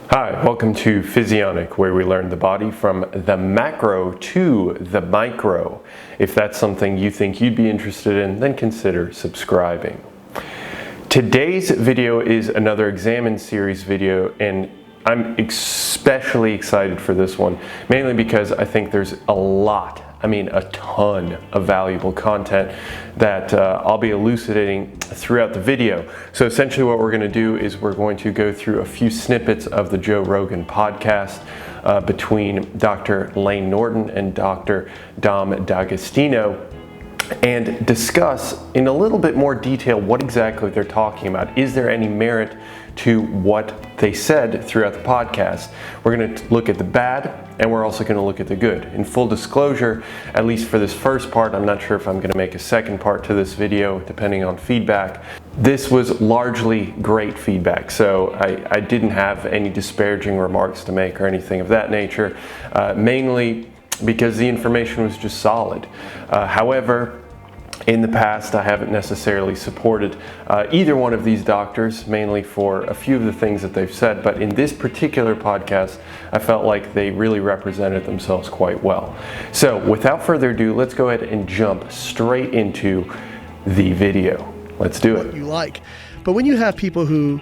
Hi, welcome to Physionic, where we learn the body from the macro to the micro. If that's something you think you'd be interested in, then consider subscribing. Today's video is another Examine series video, and I'm especially excited for this one, mainly because I think there's a ton of valuable content that I'll be elucidating throughout the video. So essentially what we're going to do is we're going to go through a few snippets of the Joe Rogan podcast between Dr. Layne Norton and Dr. Dom D'Agostino, and discuss in a little bit more detail what exactly they're talking about. Is there any merit to what they said throughout the podcast? We're going to look at the bad, and we're also going to look at the good. In full disclosure, at least for this first part, I'm not sure if I'm going to make a second part to this video, depending on feedback. This was largely great feedback, so I didn't have any disparaging remarks to make or anything of that nature, mainly because the information was just solid. However, in the past, I haven't necessarily supported either one of these doctors, mainly for a few of the things that they've said, but in this particular podcast, I felt like they really represented themselves quite well. So without further ado, let's go ahead and jump straight into the video. Let's do it. What you like. But when you have people who,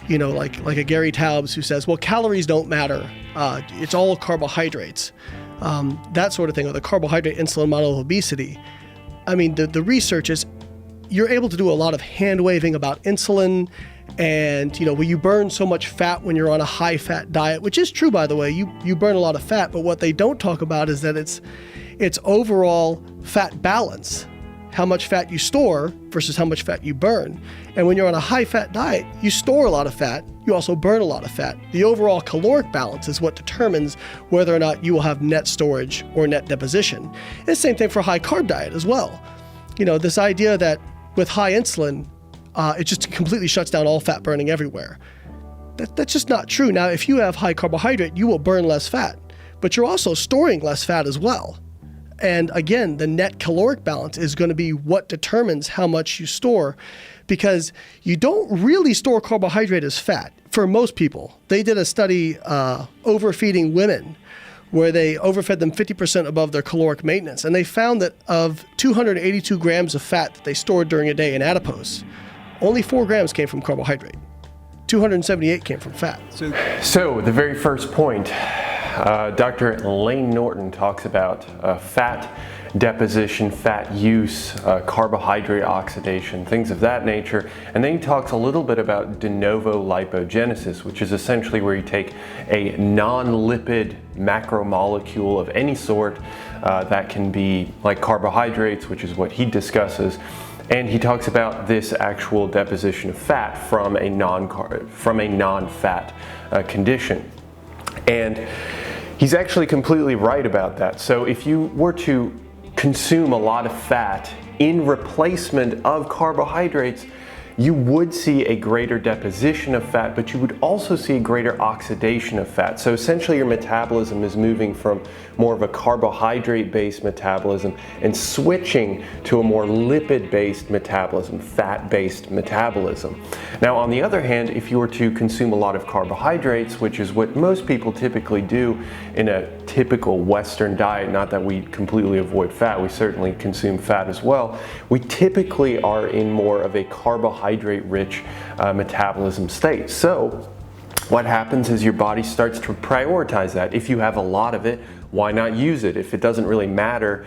you know, like a Gary Taubes who says, well, calories don't matter, it's all carbohydrates, that sort of thing, or the carbohydrate insulin model of obesity. I mean, the research is, you're able to do a lot of hand waving about insulin and, you know, you burn so much fat when you're on a high fat diet, which is true, by the way. You burn a lot of fat, but what they don't talk about is that it's overall fat balance, how much fat you store versus how much fat you burn. And when you're on a high fat diet, you store a lot of fat, you also burn a lot of fat. The overall caloric balance is what determines whether or not you will have net storage or net deposition. And the same thing for a high carb diet as well. You know, this idea that with high insulin, it just completely shuts down all fat burning everywhere. That's just not true. Now, if you have high carbohydrate, you will burn less fat, but you're also storing less fat as well. And again, the net caloric balance is going to be what determines how much you store, because you don't really store carbohydrate as fat for most people. They did a study overfeeding women where they overfed them 50% above their caloric maintenance. And they found that of 282 grams of fat that they stored during a day in adipose, only 4 grams came from carbohydrate. 278 came from fat. So the very first point, Dr. Layne Norton talks about fat deposition, fat use, carbohydrate oxidation, things of that nature. And then he talks a little bit about de novo lipogenesis, which is essentially where you take a non-lipid macromolecule of any sort, that can be like carbohydrates, which is what he discusses. And he talks about this actual deposition of fat from a non-fat condition. And he's actually completely right about that. So if you were to consume a lot of fat in replacement of carbohydrates, you would see a greater deposition of fat, but you would also see a greater oxidation of fat. So essentially your metabolism is moving from more of a carbohydrate-based metabolism and switching to a more lipid-based metabolism, fat-based metabolism. Now, on the other hand, if you were to consume a lot of carbohydrates, which is what most people typically do in a typical Western diet, not that we completely avoid fat, we certainly consume fat as well, we typically are in more of a carbohydrate-rich metabolism state. So what happens is your body starts to prioritize that. If you have a lot of it, why not use it? If it doesn't really matter,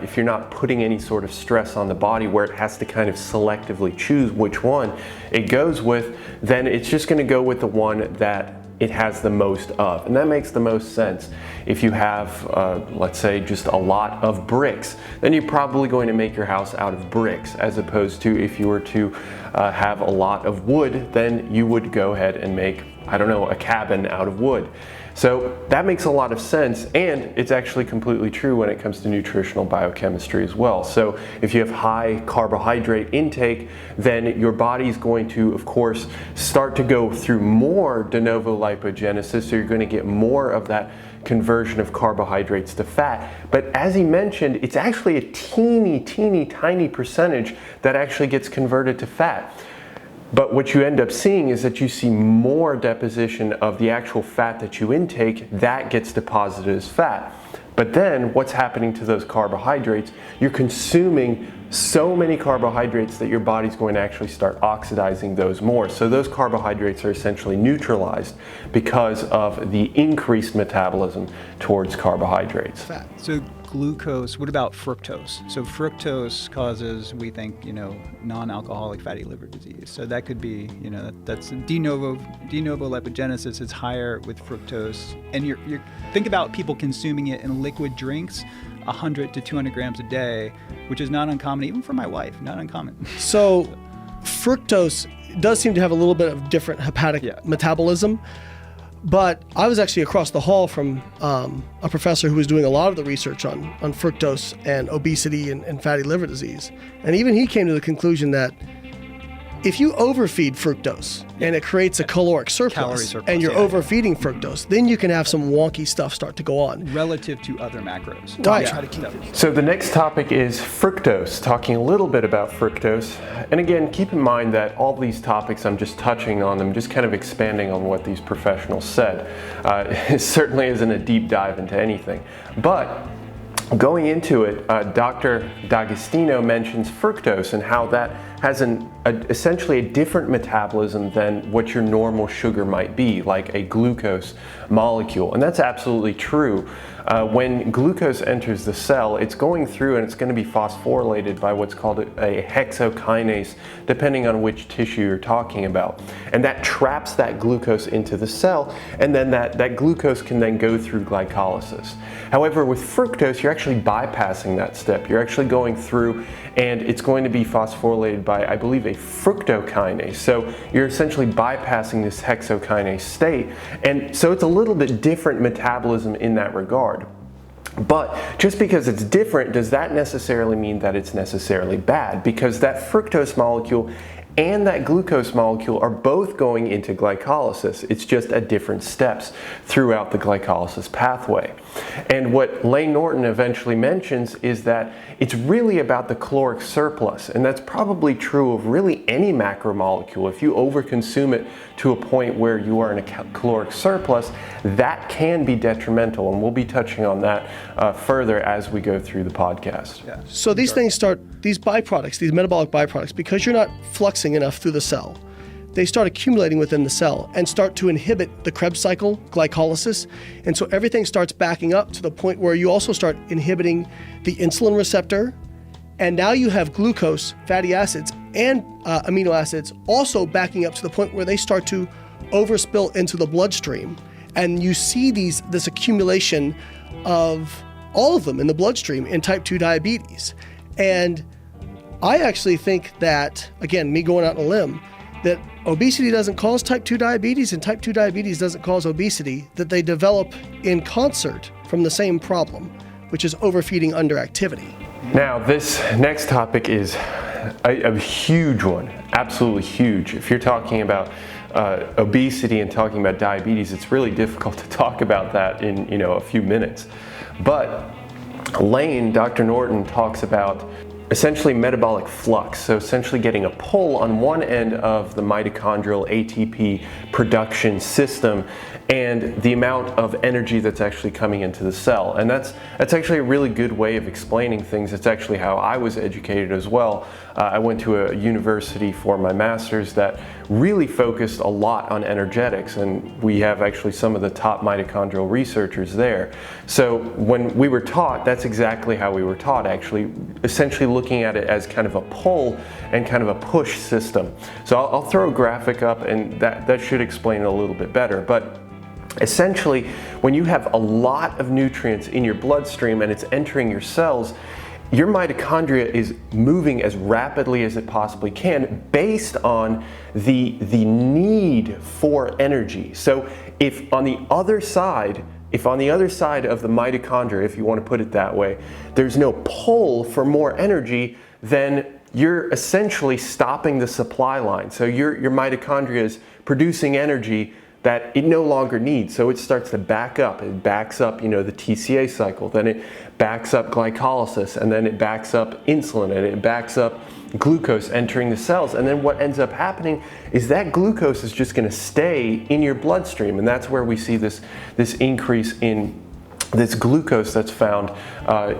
if you're not putting any sort of stress on the body where it has to kind of selectively choose which one it goes with, then it's just going to go with the one that it has the most of. And that makes the most sense. If you have, let's say, just a lot of bricks, then you're probably going to make your house out of bricks, as opposed to if you were to have a lot of wood, then you would go ahead and make, I don't know, a cabin out of wood. So that makes a lot of sense, and it's actually completely true when it comes to nutritional biochemistry as well. So if you have high carbohydrate intake, then your body's going to, of course, start to go through more de novo lipogenesis, so you're going to get more of that conversion of carbohydrates to fat. But as he mentioned, it's actually a teeny tiny percentage that actually gets converted to fat. But what you end up seeing is that you see more deposition of the actual fat that you intake that gets deposited as fat. But then what's happening to those carbohydrates? You're consuming so many carbohydrates that your body's going to actually start oxidizing those more. So those carbohydrates are essentially neutralized because of the increased metabolism towards carbohydrates. Fat. So glucose, what about fructose? So fructose causes, we think, non-alcoholic fatty liver disease. So that could be, that's de novo lipogenesis is higher with fructose. And you think about people consuming it in liquid drinks, 100 to 200 grams a day, which is not uncommon, even for my wife, not uncommon. So fructose does seem to have a little bit of different hepatic metabolism. But I was actually across the hall from a professor who was doing a lot of the research on fructose and obesity and fatty liver disease. And even he came to the conclusion that if you overfeed fructose and it creates a caloric surplus, and you're overfeeding fructose, then you can have some wonky stuff start to go on. Relative to other macros. Right. Try to keep it. So the next topic is fructose, talking a little bit about fructose. And again, keep in mind that all these topics, I'm just touching on them, just kind of expanding on what these professionals said. It certainly isn't a deep dive into anything. But going into it, Dr. D'Agostino mentions fructose and how that has essentially a different metabolism than what your normal sugar might be, like a glucose molecule. And that's absolutely true. When glucose enters the cell, it's going through and it's going to be phosphorylated by what's called a hexokinase, depending on which tissue you're talking about. And that traps that glucose into the cell, and then that glucose can then go through glycolysis. However, with fructose, you're actually bypassing that step. You're actually going through and it's going to be phosphorylated by, I believe, a fructokinase. So you're essentially bypassing this hexokinase state. And so it's a little bit different metabolism in that regard. But just because it's different, does that necessarily mean that it's necessarily bad? Because that fructose molecule and that glucose molecule are both going into glycolysis. It's just at different steps throughout the glycolysis pathway. And what Lane Norton eventually mentions is that it's really about the caloric surplus, and that's probably true of really any macromolecule. If you overconsume it to a point where you are in a caloric surplus, that can be detrimental, and we'll be touching on that further as we go through the podcast. Yeah. So these things these byproducts, these metabolic byproducts, because you're not fluxing enough through the cell, they start accumulating within the cell and start to inhibit the Krebs cycle, glycolysis. And so everything starts backing up to the point where you also start inhibiting the insulin receptor. And now you have glucose, fatty acids, and amino acids also backing up to the point where they start to overspill into the bloodstream. And you see this accumulation of all of them in the bloodstream in type 2 diabetes. And I actually think that, again, me going out on a limb, that obesity doesn't cause type 2 diabetes and type 2 diabetes doesn't cause obesity, that they develop in concert from the same problem, which is overfeeding underactivity. Now, this next topic is a huge one, absolutely huge. If you're talking about obesity and talking about diabetes, it's really difficult to talk about that in a few minutes. But Dr. Norton talks about essentially metabolic flux, so essentially getting a pull on one end of the mitochondrial ATP production system and the amount of energy that's actually coming into the cell. And that's actually a really good way of explaining things. It's actually how I was educated as well. I went to a university for my master's that really focused a lot on energetics, and we have actually some of the top mitochondrial researchers there. So when we were taught, that's exactly how we were taught, actually, essentially looking at it as kind of a pull and kind of a push system. So I'll throw a graphic up, and that should explain it a little bit better. But essentially, when you have a lot of nutrients in your bloodstream and it's entering your cells, your mitochondria is moving as rapidly as it possibly can based on the need for energy. So if on the other side of the mitochondria, if you want to put it that way, there's no pull for more energy, then you're essentially stopping the supply line. So your mitochondria is producing energy that it no longer needs. So it starts to back up. It backs up, the TCA cycle. Then it backs up glycolysis, and then it backs up insulin, and it backs up, glucose entering the cells. And then what ends up happening is that glucose is just going to stay in your bloodstream. And that's where we see this increase in this glucose that's found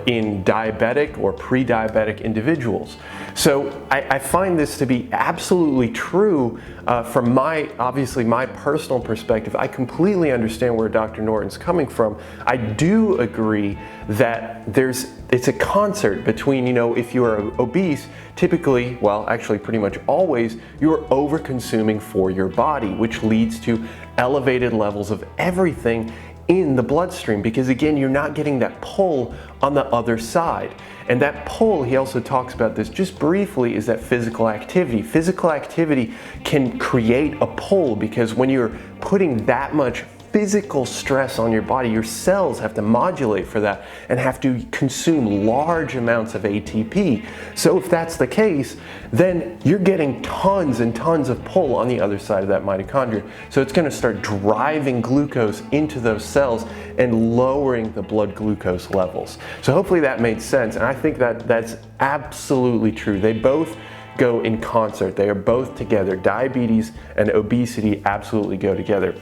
in diabetic or pre-diabetic individuals. So I find this to be absolutely true from obviously my personal perspective. I completely understand where Dr. Norton's coming from. I do agree that it's a concert between, if you are obese, typically, well, actually pretty much always, you're over-consuming for your body, which leads to elevated levels of everything in the bloodstream, because again, you're not getting that pull on the other side. And that pull, he also talks about this just briefly, is that physical activity. Physical activity can create a pull, because when you're putting that much physical stress on your body, your cells have to modulate for that and have to consume large amounts of ATP. So if that's the case, then you're getting tons and tons of pull on the other side of that mitochondria. So it's going to start driving glucose into those cells and lowering the blood glucose levels. So hopefully that made sense. And I think that that's absolutely true. They both go in concert. They are both together. Diabetes and obesity absolutely go together.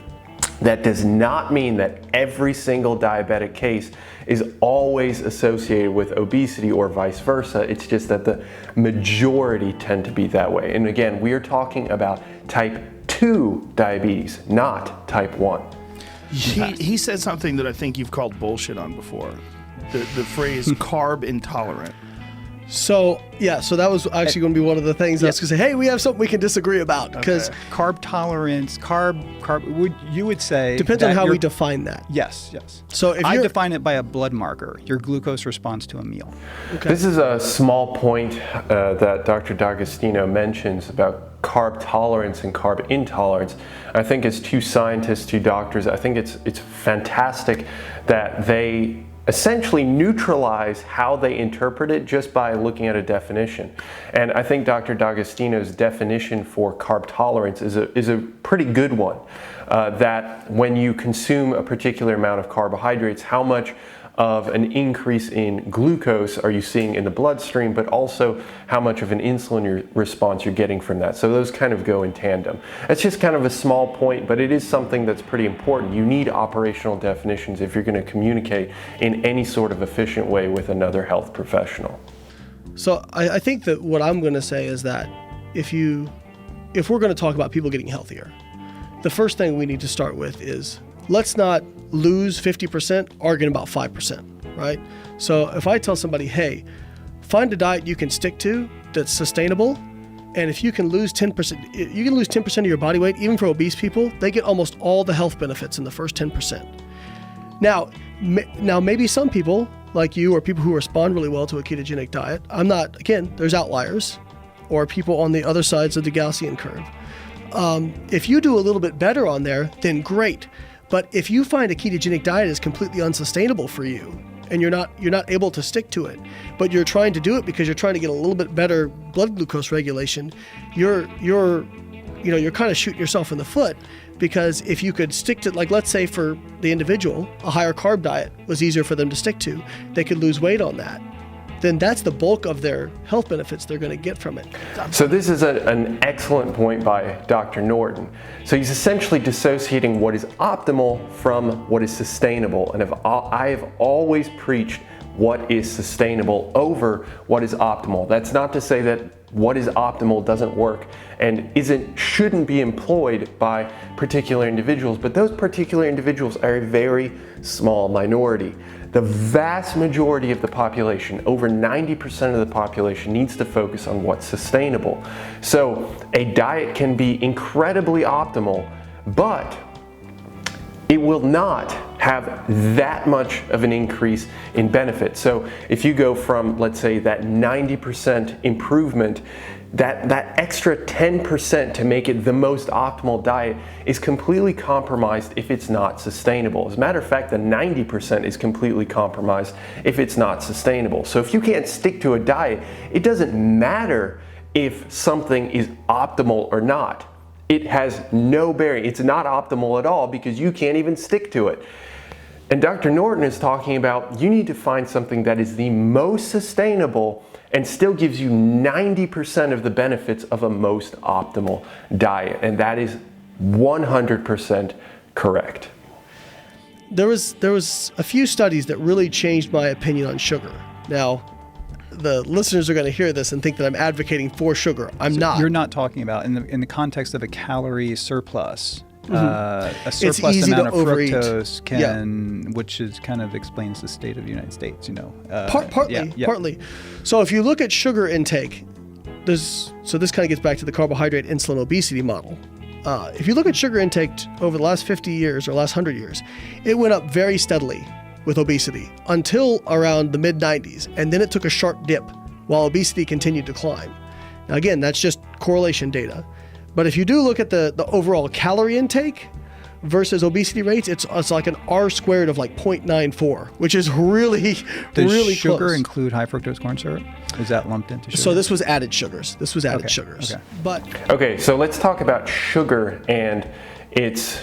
That does not mean that every single diabetic case is always associated with obesity or vice versa. It's just that the majority tend to be that way. And again, we are talking about type 2 diabetes, not type 1. He said something that I think you've called bullshit on before. The phrase carb intolerant. So that was actually going to be one of the things I was going to say, hey, we have something we can disagree about, because carb tolerance, you would say depends on how we define that. Yes. So if I define it by a blood marker, your glucose response to a meal. Okay. This is a small point that Dr. D'Agostino mentions about carb tolerance and carb intolerance. I think as two scientists, two doctors, I think it's fantastic that they essentially neutralize how they interpret it just by looking at a definition. And I think Dr. D'Agostino's definition for carb tolerance is a pretty good one. That when you consume a particular amount of carbohydrates, how much of an increase in glucose are you seeing in the bloodstream, but also how much of an insulin response you're getting from that. So those kind of go in tandem. It's just kind of a small point, but it is something that's pretty important. You need operational definitions if you're going to communicate in any sort of efficient way with another health professional. So I think that what I'm going to say is that if we're going to talk about people getting healthier, the first thing we need to start with is let's not lose 50%, arguing about 5%, right? So if I tell somebody, hey, find a diet you can stick to that's sustainable, and if you can lose 10%, you can lose 10% of your body weight, even for obese people, they get almost all the health benefits in the first 10%. Now maybe some people like you, or people who respond really well to a ketogenic diet, there's outliers, or people on the other sides of the Gaussian curve. If you do a little bit better on there, then great. But if you find a ketogenic diet is completely unsustainable for you, and you're not able to stick to it, but you're trying to do it because you're trying to get a little bit better blood glucose regulation, you're kind of shooting yourself in the foot. Because if you could stick to, like, let's say for the individual, a higher carb diet was easier for them to stick to, they could lose weight on that, then that's the bulk of their health benefits they're going to get from it. So this is an excellent point by Dr. Norton. So he's essentially dissociating what is optimal from what is sustainable. And I have always preached what is sustainable over what is optimal. That's not to say that what is optimal doesn't work and shouldn't be employed by particular individuals, but those particular individuals are a very small minority. The vast majority of the population, over 90% of the population, needs to focus on what's sustainable. So a diet can be incredibly optimal, but it will not have that much of an increase in benefit. So if you go from, let's say, that 90% improvement, that extra 10% to make it the most optimal diet is completely compromised if it's not sustainable. As a matter of fact, the 90% is completely compromised if it's not sustainable. So if you can't stick to a diet, it doesn't matter if something is optimal or not. It has no bearing. It's not optimal at all because you can't even stick to it. And Dr. Norton is talking about you need to find something that is the most sustainable and still gives you 90% of the benefits of a most optimal diet. And that is 100% correct. There was a few studies that really changed my opinion on sugar. Now, the listeners are going to hear this and think that I'm advocating for sugar. I'm not. You're not talking about in the context of a calorie surplus. A It's surplus easy amount to of overeat. fructose can, which is kind of explains the state of the United States. Partly. So if you look at sugar intake, this kind of gets back to the carbohydrate insulin obesity model. If you look at sugar intake over the last 50 years or last 100 years, it went up very steadily with obesity until around the mid-90s, and then it took a sharp dip while obesity continued to climb. Now again, that's just correlation data. But if you do look at the overall calorie intake versus obesity rates, it's like an R squared of like 0.94, which is really Does sugar close. include high fructose corn syrup? Is that lumped into sugar? So this was added sugars. Okay. But Okay, so let's talk about sugar and its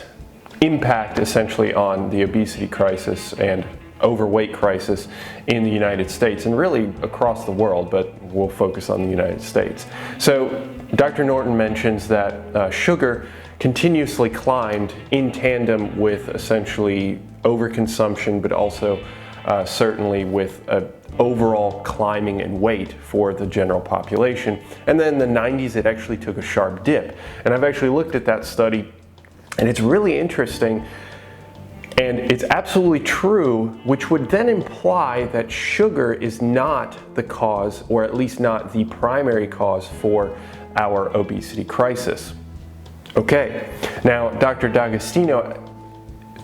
impact essentially on the obesity crisis and overweight crisis in the United States and really across the world, but we'll focus on the United States. So Dr. Norton mentions that sugar continuously climbed in tandem with essentially overconsumption, but also certainly with overall climbing in weight for the general population. And then in the 90s, it actually took a sharp dip. And I've actually looked at that study, and it's really interesting. And it's absolutely true, which would then imply that sugar is not the cause, or at least not the primary cause for our obesity crisis. Okay, now Dr. D'Agostino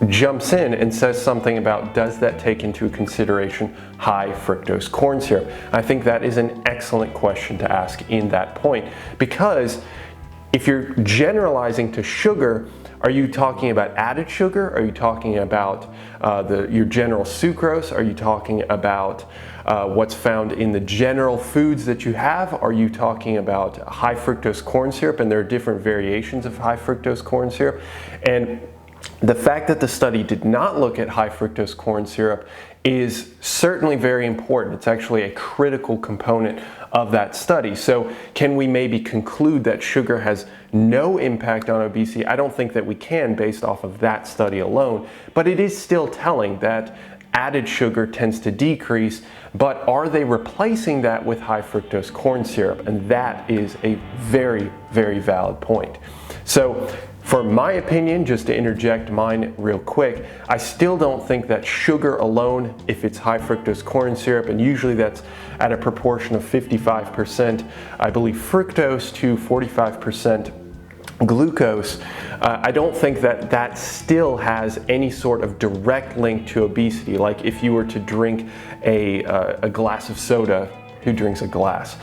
jumps in and says something about, does that take into consideration high fructose corn syrup? I think that is an excellent question to ask in that point, because if you're generalizing to sugar, are you talking about added sugar? Are you talking about your general sucrose? Are you talking about what's found in the general foods that you have? Are you talking about high fructose corn syrup? And there are different variations of high fructose corn syrup. And the fact that the study did not look at high fructose corn syrup is certainly very important. It's actually a critical component of that study. So can we maybe conclude that sugar has no impact on obesity? I don't think that we can based off of that study alone, but it is still telling that added sugar tends to decrease, but are they replacing that with high fructose corn syrup? And that is a very, very valid point. So for my opinion, just to interject mine real quick, I still don't think that sugar alone, if it's high fructose corn syrup, and usually that's at a proportion of 55%, I believe, fructose to 45% glucose, I don't think that that still has any sort of direct link to obesity. Like if you were to drink a glass of soda, who drinks a glass?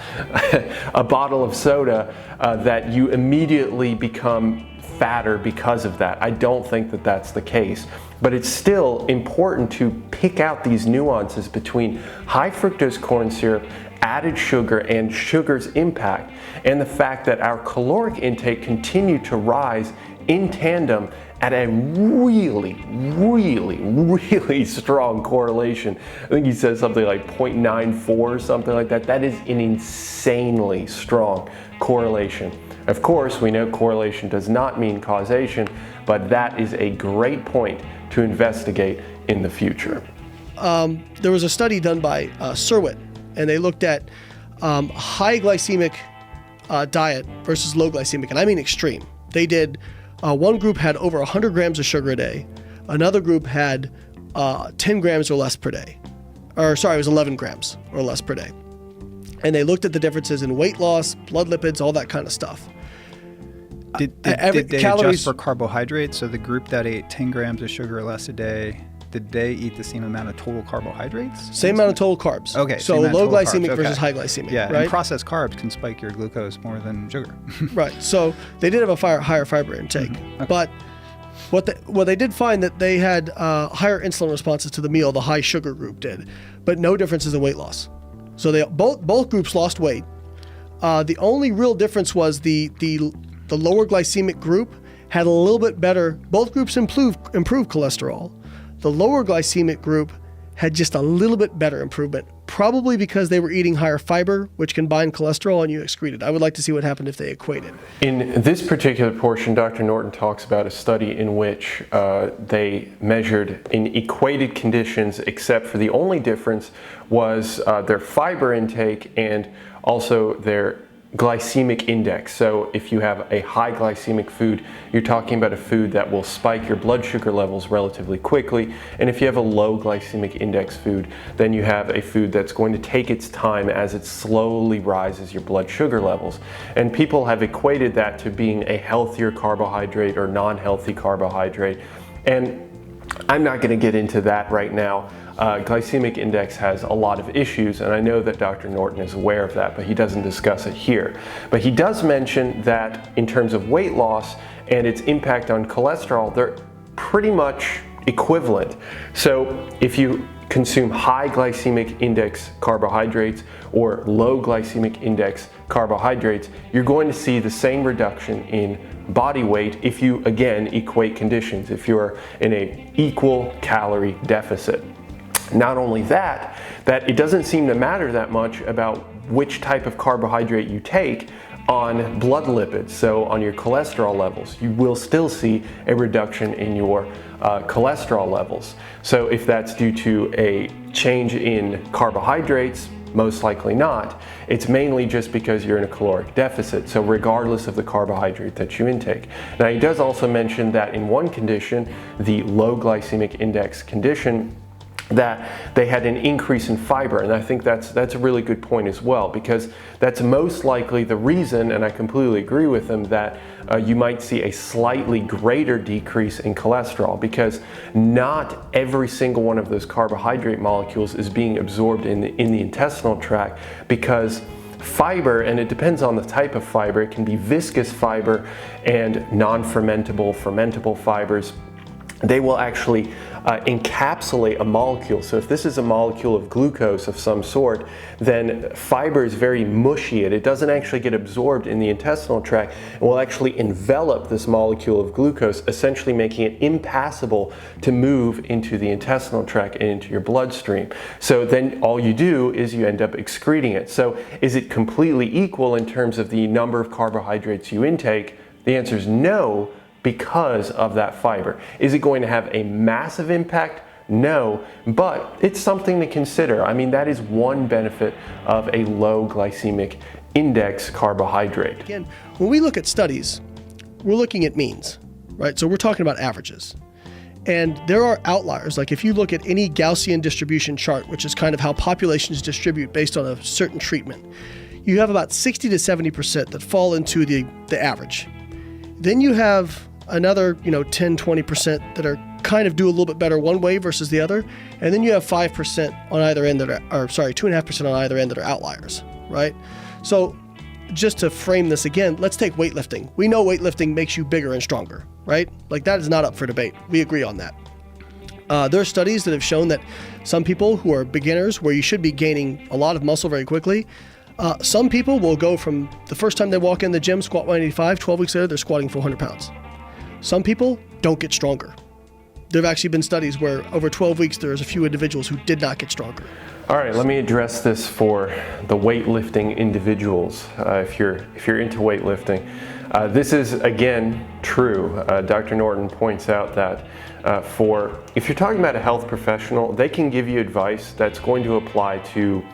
A bottle of soda, that you immediately become fatter because of that. I don't think that that's the case. But it's still important to pick out these nuances between high fructose corn syrup, added sugar, and sugar's impact, and the fact that our caloric intake continued to rise in tandem at a really, really, really strong correlation. I think he says something like 0.94 or something like that. That is an insanely strong correlation. Of course, we know correlation does not mean causation, but that is a great point to investigate in the future. There was a study done by Serwit, and they looked at high glycemic diet versus low glycemic, and I mean extreme. They did, one group had over 100 grams of sugar a day, another group had 10 grams or less per day. Or sorry, it was 11 grams or less per day. And they looked at the differences in weight loss, blood lipids, all that kind of stuff. Did they adjust for carbohydrates? So the group that ate 10 grams of sugar or less a day, did they eat the same amount of total carbohydrates? Same amount of total carbs. Okay. So low glycemic versus high glycemic. Yeah, right? and processed carbs can spike your glucose more than sugar. Right. So they did have a higher fiber intake. Mm-hmm. Okay. But what they did find that they had higher insulin responses to the meal, the high sugar group did, but no differences in weight loss. So they both groups lost weight. The only real difference was the lower glycemic group had a little bit better. Both groups improved cholesterol. The lower glycemic group had just a little bit better improvement, probably because they were eating higher fiber, which can bind cholesterol, and you excreted. I would like to see what happened if they equated. In this particular portion, Dr. Norton talks about a study in which they measured in equated conditions, except for the only difference was their fiber intake and also their glycemic index. So if you have a high glycemic food, you're talking about a food that will spike your blood sugar levels relatively quickly. And if you have a low glycemic index food, then you have a food that's going to take its time as it slowly rises your blood sugar levels. And people have equated that to being a healthier carbohydrate or non-healthy carbohydrate. And I'm not going to get into that right now. Glycemic index has a lot of issues, and I know that Dr. Norton is aware of that, but he doesn't discuss it here. But he does mention that in terms of weight loss and its impact on cholesterol, they're pretty much equivalent. So if you consume high glycemic index carbohydrates or low glycemic index carbohydrates, you're going to see the same reduction in body weight if you, again, equate conditions, if you're in an equal calorie deficit. Not only that it doesn't seem to matter that much about which type of carbohydrate you take on blood lipids, so on your cholesterol levels. You will still see a reduction in your cholesterol levels. So if that's due to a change in carbohydrates, most likely not. It's mainly just because you're in a caloric deficit, so regardless of the carbohydrate that you intake. Now, he does also mention that in one condition, the low glycemic index condition, that they had an increase in fiber, and I think that's a really good point as well, because that's most likely the reason, and I completely agree with them, that you might see a slightly greater decrease in cholesterol, because not every single one of those carbohydrate molecules is being absorbed in the intestinal tract, because fiber, and it depends on the type of fiber, it can be viscous fiber and non-fermentable, fermentable fibers. They will actually encapsulate a molecule. So if this is a molecule of glucose of some sort, then fiber is very mushy and it doesn't actually get absorbed in the intestinal tract and will actually envelop this molecule of glucose, essentially making it impassable to move into the intestinal tract and into your bloodstream. So then all you do is you end up excreting it. So is it completely equal in terms of the number of carbohydrates you intake? The answer is no, because of that fiber. Is it going to have a massive impact? No, but it's something to consider. I mean, that is one benefit of a low glycemic index carbohydrate. Again, when we look at studies, we're looking at means, right? So we're talking about averages. And there are outliers. Like if you look at any Gaussian distribution chart, which is kind of how populations distribute based on a certain treatment, you have about 60 to 70% that fall into the average. Then you have another 10, 20% that are kind of do a little bit better one way versus the other. And then you have 5% on either end that are, 2.5% on either end that are outliers, right? So just to frame this again, let's take weightlifting. We know weightlifting makes you bigger and stronger, right? Like that is not up for debate. We agree on that. There are studies that have shown that some people who are beginners, where you should be gaining a lot of muscle very quickly, some people will go from the first time they walk in the gym, squat 185, 12 weeks later, they're squatting 400 pounds. Some people don't get stronger. There have actually been studies where over 12 weeks, there's a few individuals who did not get stronger. All right, let me address this for the weightlifting individuals. If you're into weightlifting, this is again true. Dr. Norton points out that if you're talking about a health professional, they can give you advice that's going to apply to.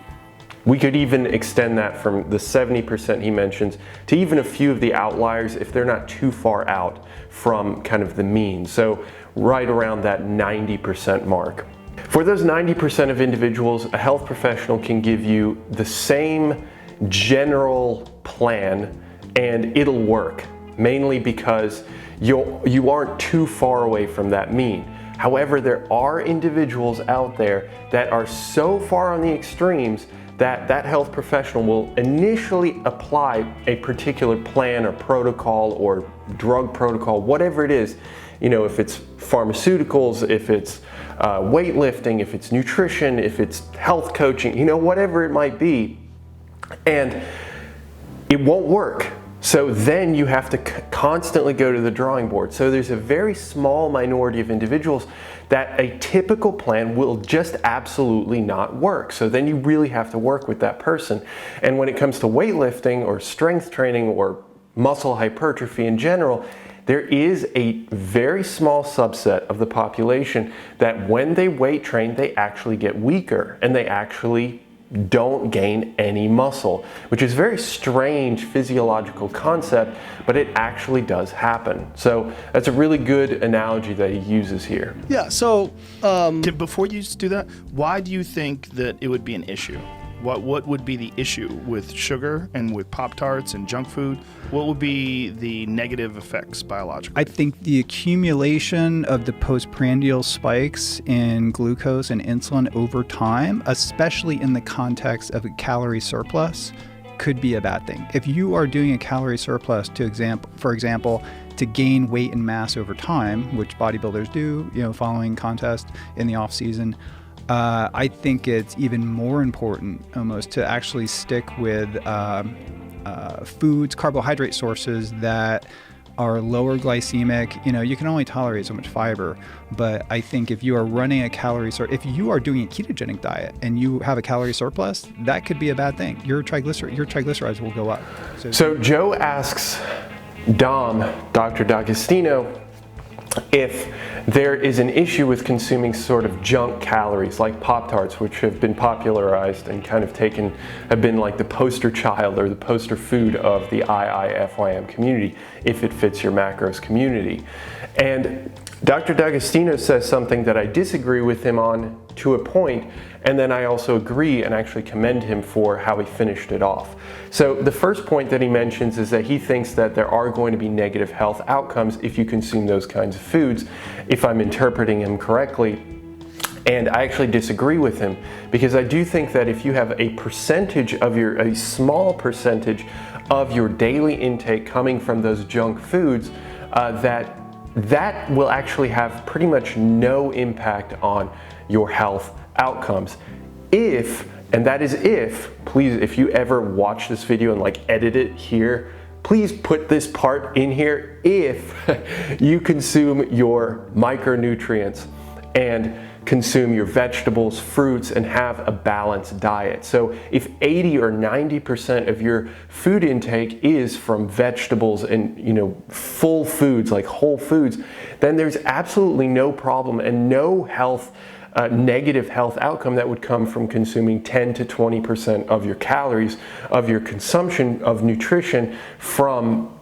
We could even extend that from the 70% he mentions to even a few of the outliers if they're not too far out from kind of the mean. So right around that 90% mark. For those 90% of individuals, a health professional can give you the same general plan and it'll work, mainly because you aren't too far away from that mean. However, there are individuals out there that are so far on the extremes that health professional will initially apply a particular plan or protocol or drug protocol, whatever it is, if it's pharmaceuticals, if it's weightlifting, if it's nutrition, if it's health coaching, whatever it might be, and it won't work. So then you have to constantly go to the drawing board. So there's a very small minority of individuals that a typical plan will just absolutely not work. So then you really have to work with that person. And when it comes to weightlifting or strength training or muscle hypertrophy in general, there is a very small subset of the population that when they weight train, they actually get weaker and they actually don't gain any muscle, which is a very strange physiological concept, but it actually does happen. So that's a really good analogy that he uses here. Yeah, so Before you do that, why do you think that it would be an issue? What would be the issue with sugar and with Pop-Tarts and junk food? What would be the negative effects biologically? I think the accumulation of the postprandial spikes in glucose and insulin over time, especially in the context of a calorie surplus, could be a bad thing. If you are doing a calorie surplus, for example, to gain weight and mass over time, which bodybuilders do, following contest in the off season, I think it's even more important almost to actually stick with foods, carbohydrate sources that are lower glycemic. You can only tolerate so much fiber, but I think if you are running a calorie if you are doing a ketogenic diet and you have a calorie surplus, that could be a bad thing. Your triglycerides will go up. So Joe asks Dr. D'Agostino, if there is an issue with consuming sort of junk calories like Pop-Tarts, which have been popularized and kind of have been like the poster child or the poster food of the IIFYM community, if it fits your macros community. And Dr. D'Agostino says something that I disagree with him on to a point, and then I also agree and actually commend him for how he finished it off. So the first point that he mentions is that he thinks that there are going to be negative health outcomes if you consume those kinds of foods, if I'm interpreting him correctly. And I actually disagree with him, because I do think that if you have a small percentage of your daily intake coming from those junk foods, that will actually have pretty much no impact on your health outcomes. And that is please, if you ever watch this video and edit it here, please put this part in here, if you consume your micronutrients and consume your vegetables, fruits, and have a balanced diet. So if 80 or 90% of your food intake is from vegetables and full foods, like whole foods, then there's absolutely no problem and no negative health outcome that would come from consuming 10 to 20% of your calories, of your consumption of nutrition from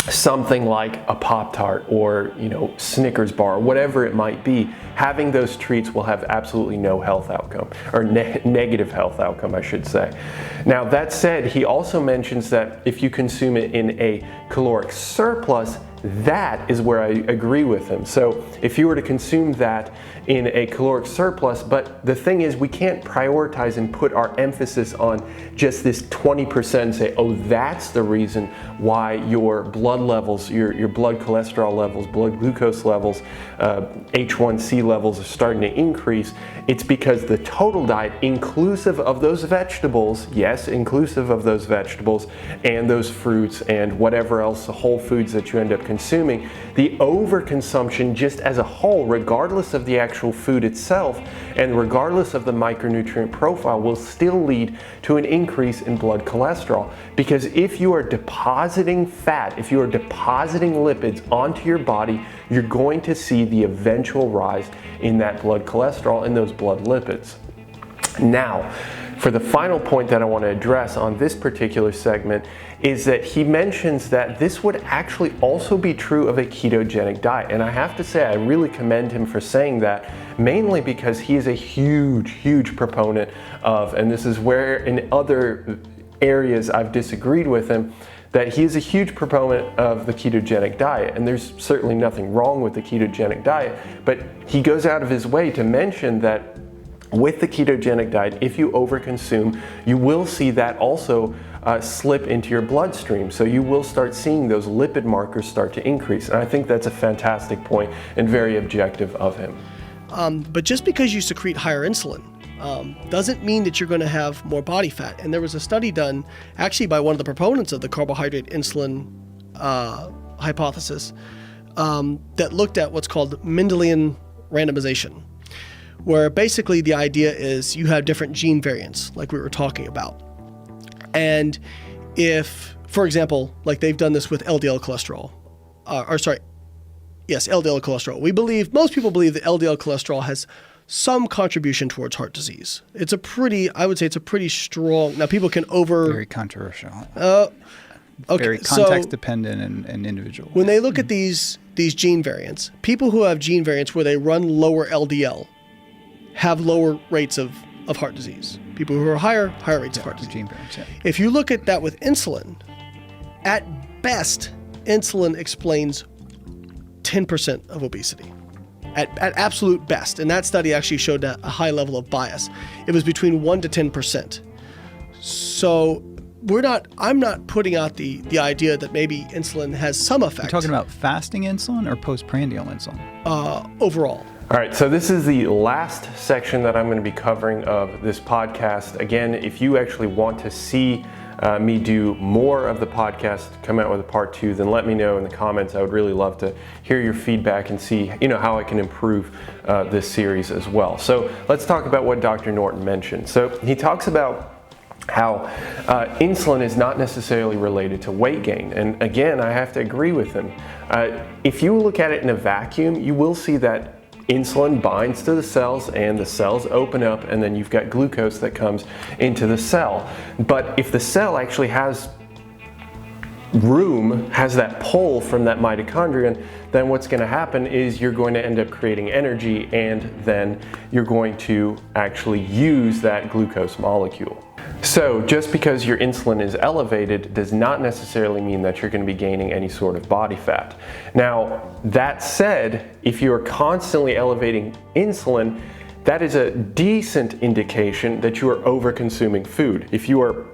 something like a Pop-Tart or Snickers bar, whatever it might be. Having those treats will have absolutely no health outcome, or negative health outcome, I should say. Now that said, he also mentions that if you consume it in a caloric surplus, that is where I agree with him. So if you were to consume that in a caloric surplus, but the thing is, we can't prioritize and put our emphasis on just this 20% and say, oh, that's the reason why your blood levels, your blood cholesterol levels, blood glucose levels, H1C levels are starting to increase. It's because the total diet, inclusive of those vegetables, yes, inclusive of those vegetables and those fruits and whatever else, the whole foods that you end up consuming, the overconsumption just as a whole, regardless of the actual food itself and regardless of the micronutrient profile, will still lead to an increase in blood cholesterol. Because if you are depositing fat, if you are depositing lipids onto your body, you're going to see the eventual rise in that blood cholesterol and those blood lipids. Now, for the final point that I want to address on this particular segment is that he mentions that this would actually also be true of a ketogenic diet. And I have to say, I really commend him for saying that, mainly because he is a huge proponent of, and this is where in other areas I've disagreed with him, that he is a huge proponent of the ketogenic diet. And there's certainly nothing wrong with the ketogenic diet, but he goes out of his way to mention that with the ketogenic diet, if you overconsume, you will see that also slip into your bloodstream. So you will start seeing those lipid markers start to increase. And I think that's a fantastic point and very objective of him. But just because you secrete higher insulin doesn't mean that you're going to have more body fat. And there was a study done actually by one of the proponents of the carbohydrate insulin hypothesis that looked at what's called Mendelian randomization, where basically the idea is you have different gene variants, like we were talking about. And if, for example, like they've done this with LDL cholesterol, LDL cholesterol. Most people believe that LDL cholesterol has some contribution towards heart disease. I would say it's a pretty strong, now people can Very controversial. Okay, Very context dependent and individual. When they look at these gene variants, people who have gene variants where they run lower LDL have lower rates of heart disease. People who are higher rates of heart disease. Gene variants, yeah. If you look at that with insulin, at best, insulin explains 10% of obesity. At absolute best. And that study actually showed a high level of bias. It was between 1 to 10%. So I'm not putting out the idea that maybe insulin has some effect. You're talking about fasting insulin or postprandial insulin? Overall. All right, so this is the last section that I'm going to be covering of this podcast. Again, if you actually want to see me do more of the podcast, come out with a part 2, then let me know in the comments. I would really love to hear your feedback and see how I can improve this series as well. So let's talk about what Dr. Norton mentioned. So he talks about how insulin is not necessarily related to weight gain. And again, I have to agree with him. If you look at it in a vacuum, you will see that insulin binds to the cells and the cells open up, and then you've got glucose that comes into the cell. But if the cell actually has that pull from that mitochondrion, then what's going to happen is you're going to end up creating energy, and then you're going to actually use that glucose molecule. So just because your insulin is elevated does not necessarily mean that you're going to be gaining any sort of body fat. Now, that said, if you're constantly elevating insulin, that is a decent indication that you are over-consuming food. If you are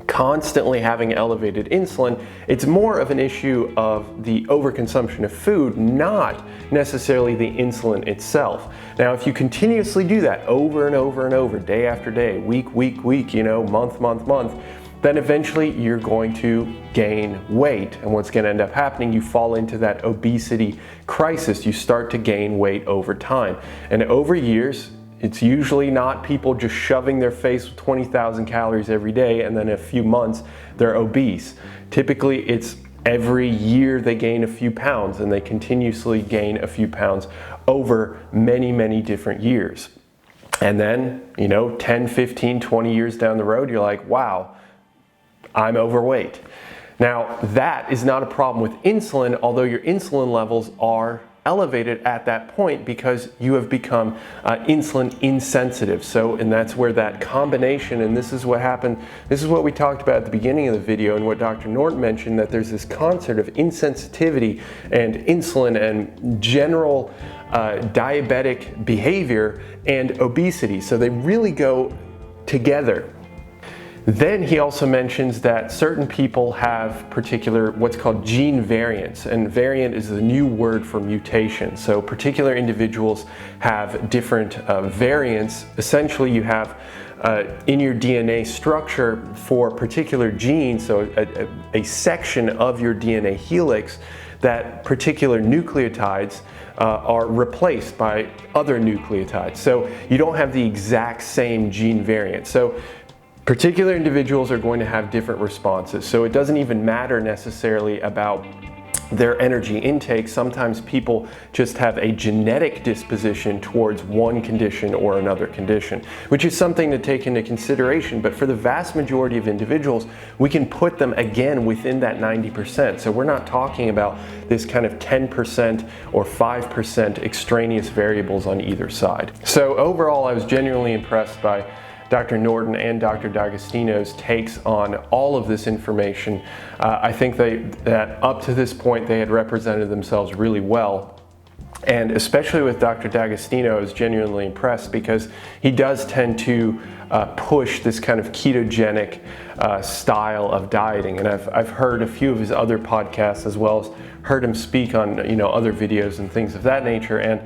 constantly having elevated insulin, it's more of an issue of the overconsumption of food, not necessarily the insulin itself. Now, if you continuously do that over and over and over, day after day, week, month, then eventually you're going to gain weight. And what's going to end up happening, you fall into that obesity crisis. You start to gain weight over time. And over years, it's usually not people just shoving their face with 20,000 calories every day and then in a few months they're obese. Typically it's every year they gain a few pounds, and they continuously gain a few pounds over many different years. And then, 10, 15, 20 years down the road, you're like, wow, I'm overweight. Now, that is not a problem with insulin, although your insulin levels are elevated at that point because you have become insulin insensitive. And that's where that combination, and this is what happened, this is what we talked about at the beginning of the video, and what Dr. Norton mentioned, that there's this concert of insensitivity and insulin and general diabetic behavior and obesity. So they really go together. Then he also mentions that certain people have particular what's called gene variants, and variant is the new word for mutation. So particular individuals have different variants. Essentially, you have in your DNA structure for particular genes, so a section of your DNA helix, that particular nucleotides are replaced by other nucleotides. So you don't have the exact same gene variant. So particular individuals are going to have different responses. So it doesn't even matter necessarily about their energy intake. Sometimes people just have a genetic disposition towards one condition or another condition, which is something to take into consideration. But for the vast majority of individuals, we can put them again within that 90%. So we're not talking about this kind of 10% or 5% extraneous variables on either side. So overall, I was genuinely impressed by Dr. Norton and Dr. D'Agostino's takes on all of this information. I think that up to this point they had represented themselves really well. And especially with Dr. D'Agostino, I was genuinely impressed because he does tend to push this kind of ketogenic style of dieting. And I've heard a few of his other podcasts, as well as heard him speak on other videos and things of that nature. And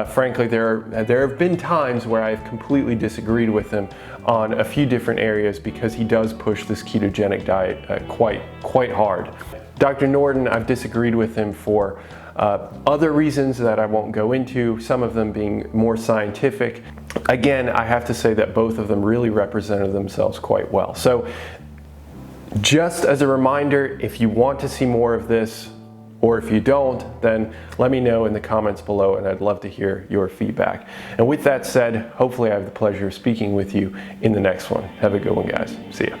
frankly, there have been times where I've completely disagreed with him on a few different areas because he does push this ketogenic diet quite hard. Dr. Norton, I've disagreed with him for Other reasons that I won't go into, some of them being more scientific. Again, I have to say that both of them really represented themselves quite well. So just as a reminder, if you want to see more of this, or if you don't, then let me know in the comments below, and I'd love to hear your feedback. And with that said, hopefully I have the pleasure of speaking with you in the next one. Have a good one, guys. See ya.